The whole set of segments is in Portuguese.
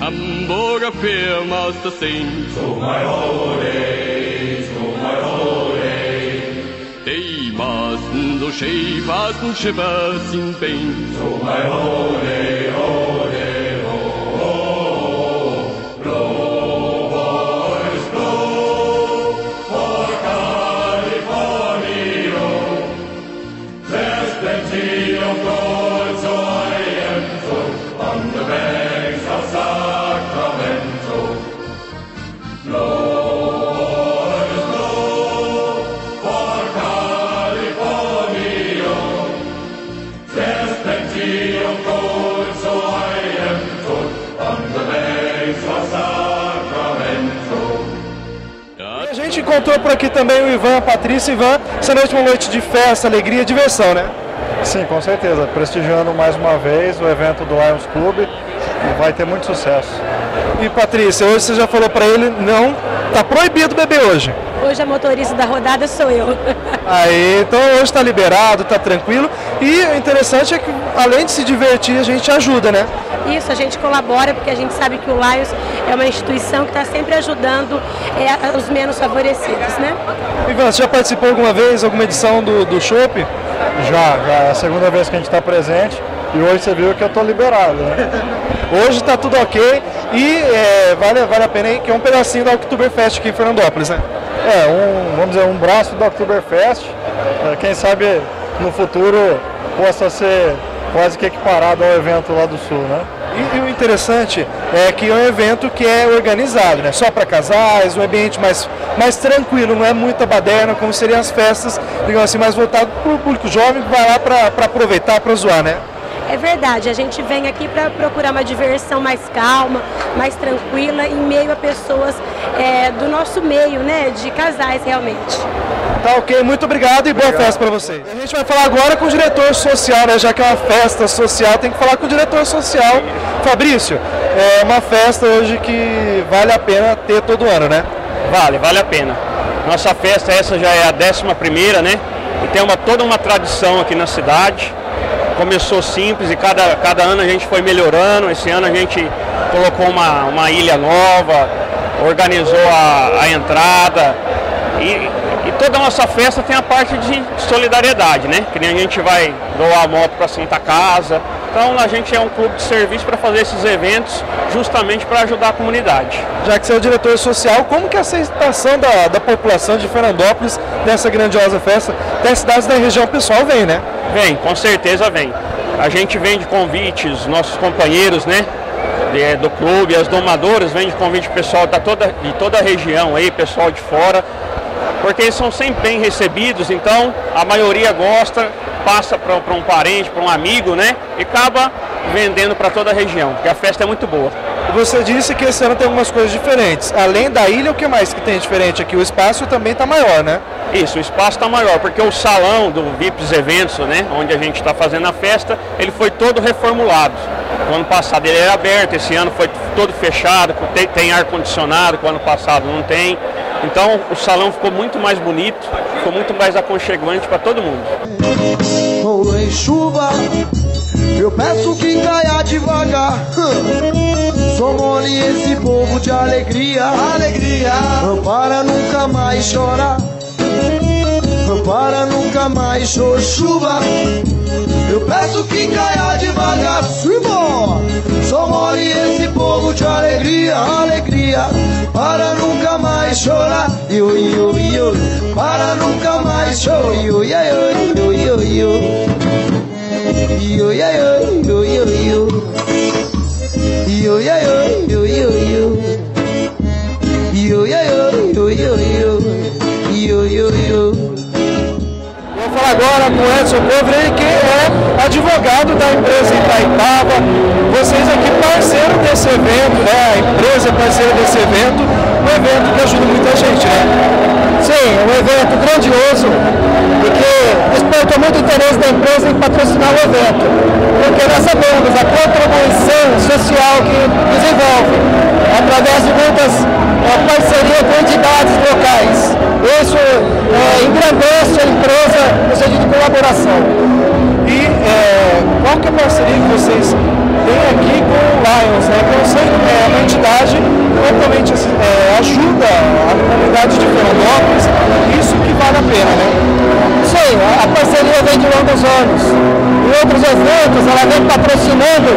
Hamburger Firmaster sings. So my holy, Die masten so schief aus dem Schiffer sind Bein. so my holy, ho, blow, boys, blow, for California. There's plenty of gold, so I am told, on the banks of Sacramento. Blow, boys, blow, for California. There's plenty of gold, so I am told, on the banks of Sacramento. A gente encontrou por aqui também o Ivan, a Patrícia. Ivan, essa noite é uma noite de festa, alegria, diversão, né? Sim, com certeza. Prestigiando mais uma vez o evento do Lions Club e vai ter muito sucesso. E Patrícia, hoje você já falou pra ele, não, tá proibido beber hoje. Hoje a motorista da rodada sou eu. Aí, então hoje tá liberado, tá tranquilo. E o interessante é que, além de se divertir, a gente ajuda, né? Isso, a gente colabora porque a gente sabe que o Lions é uma instituição que está sempre ajudando os menos favorecidos, né? Ivan, você já participou alguma vez, alguma edição do Chopp? Já é a segunda vez que a gente está presente e hoje você viu que eu estou liberado, né? Hoje tá tudo ok e vale a pena aí, que é um pedacinho da Oktoberfest aqui em Fernandópolis, né? Vamos dizer, um braço do Oktoberfest. Quem sabe no futuro possa ser quase que equiparado ao evento lá do Sul, né? E o interessante é que é um evento que é organizado, né? Só para casais, um ambiente mais tranquilo, não é muita baderna, como seriam as festas, digamos assim, mais voltado para o público jovem que vai lá para aproveitar, para zoar, né? É verdade, a gente vem aqui para procurar uma diversão mais calma, mais tranquila, em meio a pessoas do nosso meio, né? De casais, realmente. Tá ok, muito obrigado e boa festa para vocês. A gente vai falar agora com o diretor social, né? Já que é uma festa social, tem que falar com o diretor social. Fabrício, é uma festa hoje que vale a pena ter todo ano, né? Vale a pena. Nossa festa, essa já é a 11ª, né? E tem toda uma tradição aqui na cidade. Começou simples e cada ano a gente foi melhorando. Esse ano a gente colocou uma ilha nova, organizou a entrada e toda a nossa festa tem a parte de solidariedade, né? Que nem a gente vai doar a moto para a Santa Casa. Então a gente é um clube de serviço para fazer esses eventos justamente para ajudar a comunidade. Já que você é o diretor social, como que é a aceitação da população de Fernandópolis nessa grandiosa festa? Das cidades da região, o pessoal vem, né? Vem, com certeza vem. A gente vem de convites, nossos companheiros, né? Do clube, as domadoras vêm de convite pessoal de toda a região aí, pessoal de fora, porque eles são sempre bem recebidos, então a maioria gosta, passa para um parente, para um amigo, né? E acaba vendendo para toda a região, porque a festa é muito boa. Você disse que esse ano tem algumas coisas diferentes. Além da ilha, o que mais que tem diferente aqui? O espaço também está maior, né? Isso, o espaço está maior, porque o salão do VIPs Eventos, né, onde a gente está fazendo a festa, ele foi todo reformulado. O ano passado ele era aberto, esse ano foi todo fechado, tem ar-condicionado, que o ano passado não tem. Então o salão ficou muito mais bonito, ficou muito mais aconchegante para todo mundo. Ou em chuva, eu peço que caia devagar. Sou mole esse povo de alegria, alegria. Para nunca mais chorar, para nunca mais chorar. Chuva, eu peço que caia devagar. Simão, sou mole esse povo de alegria, alegria. Para nunca mais chorar, yo, yo, yo. Para nunca mais chorar, yo, yo, yo, yo, yo. Yo, yo, yo, yo, yo. Yo, yo, yo, yo, yo. Yo, yo, yo, yo, yo. Yo, yo, yo. Vou falar agora com o Edson Cover, que é advogado da empresa Itaipava. Vocês aqui parceiro desse evento, né? A empresa é parceira desse evento, um evento que ajuda muita gente, né? Sim, um evento grandioso e que despertou muito interesse da empresa em patrocinar o evento, porque nós sabemos a contribuição social que desenvolve através de muitas parcerias com entidades locais. Isso engrandece a empresa no sentido de colaboração. E qual que é a parceria que vocês também aqui com o Lions, né, que é uma entidade que totalmente ajuda a comunidade de Fernandópolis, isso que vale a pena, né? Sim, a parceria vem de longos anos. Em outros eventos, ela vem patrocinando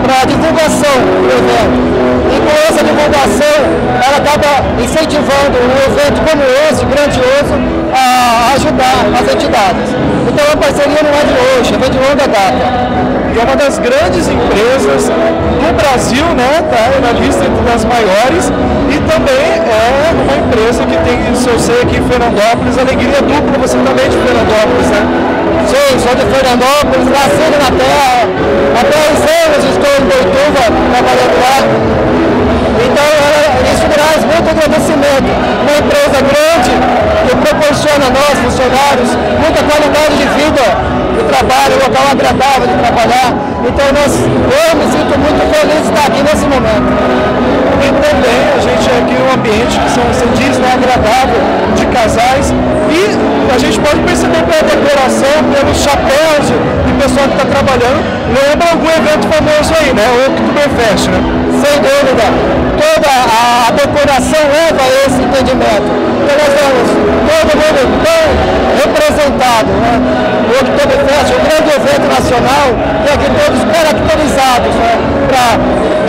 para a divulgação do evento. E com essa divulgação, ela acaba incentivando um evento como esse, grandioso, a ajudar as entidades. Então a parceria não é de hoje, vem de longa data. E é uma das grandes empresas do Brasil, né? Tá na lista entre as maiores, e também é uma empresa que tem seu ser aqui em Fernandópolis, alegria dupla, você também de Fernandópolis, né? Sim, sou de Fernandópolis, nascido na terra, há 10 anos estou em Boituva, trabalhando lá. Então isso traz muito agradecimento. Uma empresa grande que proporciona a nós, funcionários, muita qualidade de vida, de trabalho, um local agradável de trabalhar. Então eu me sinto muito feliz de estar aqui nesse momento. E também a gente é aqui um ambiente que você diz, né, agradável, de casais, e a gente pode perceber pela decoração, pelos chapéus e pessoal que está trabalhando, lembra algum evento famoso aí, né? O Oktoberfest, né? Sem dúvida, toda a decoração leva a esse entendimento. Então nós temos todo mundo bem representado, né? O Oktoberfest é um grande evento nacional, e aqui todos caracterizados, né, para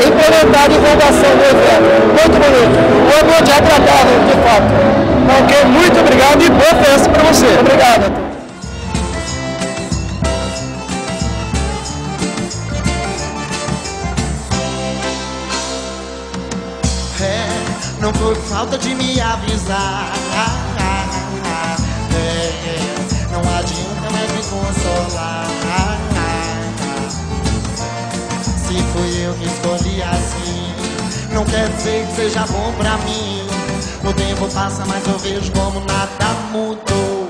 implementar a divulgação do evento. Muito bonito, um ambiente agradável, de fato. Ok, muito obrigado e boa festa para você. Obrigado. Não foi falta de me avisar. Não adianta mais me consolar. Se fui eu que escolhi assim, não quer dizer que seja bom pra mim. O tempo passa, mas eu vejo como nada mudou.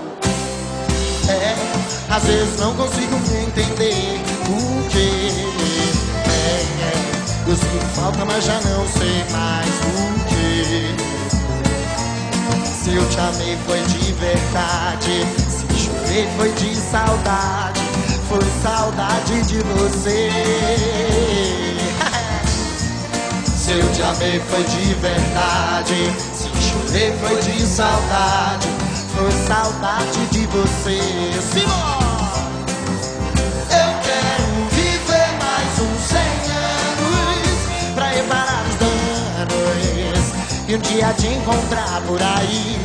Às vezes não consigo me entender o que eu sinto falta, mas já não sei mais o que. Se eu te amei foi de verdade, se chorei foi de saudade, foi saudade de você. Se eu te amei foi de verdade, se chorei foi de saudade, foi saudade de você. Simão! Eu quero viver mais uns 100 anos pra reparar os danos e um dia te encontrar por aí.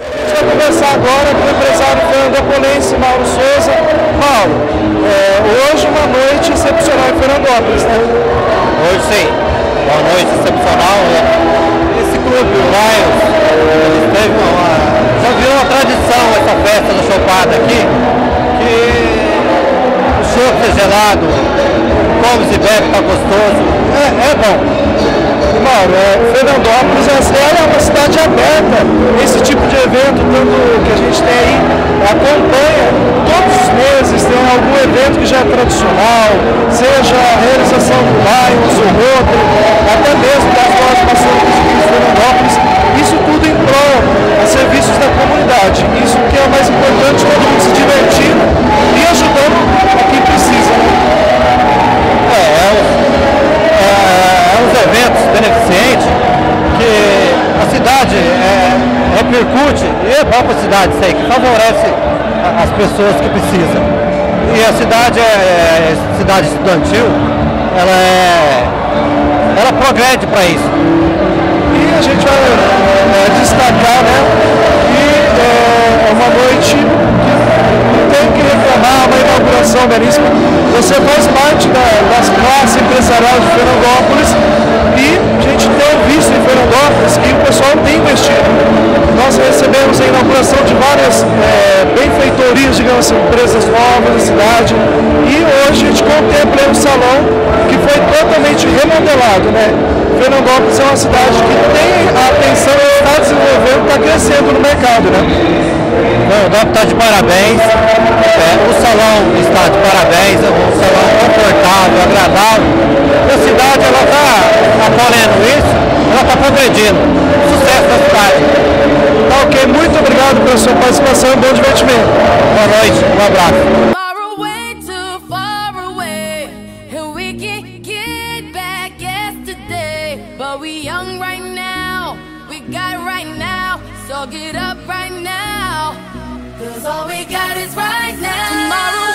A gente vai conversar agora com o empresário fernandopolense Mauro Souza. Mauro, hoje uma noite excepcional em Fernandópolis, né? Hoje sim, uma noite excepcional. Esse clube, o Lions, já virou uma tradição essa festa da chopada aqui, que o chopp é gelado, come e bebe, tá gostoso, é bom. Mauro, Fernandópolis é uma cidade aberta, esse tipo de evento, tanto que a gente tem aí, acompanha todos os meses, tem algum evento que já é tradicional, seja a realização do Lions, o Rotary, até mesmo das lojas passando dos rios de Fernandópolis, isso tudo em prol a serviços da comunidade. Isso que é o mais importante, todo mundo se divertindo e ajudando a quem precisa. Uns eventos beneficentes que a cidade repercute, e é bom para a cidade isso aí, que favorece as pessoas que precisam. E a cidade cidade estudantil, ela progrede para isso. E a gente vai destacar, né, que é uma noite que tem que reclamar, uma inauguração belíssima. Você faz parte das classes empresariais de Fernandópolis e a gente tem visto em Fernandópolis que o pessoal tem investido. Nós recebemos a inauguração de várias benfeitorias, digamos assim, empresas novas na cidade, e hoje a gente contempla um salão que foi totalmente remodelado, né? Fernandópolis é uma cidade que tem a atenção, está desenvolvendo, está crescendo no mercado, né? O DOP está de parabéns, o salão está de parabéns, é um salão confortável, agradável. A cidade está acolhendo isso, ela está progredindo. Sucesso da cidade. Tá ok, muito obrigado pela sua participação e bom divertimento. Boa noite, um abraço. Far away, too far away, right now. We got right now. So get up right now. 'Cause all we got is right now. Tomorrow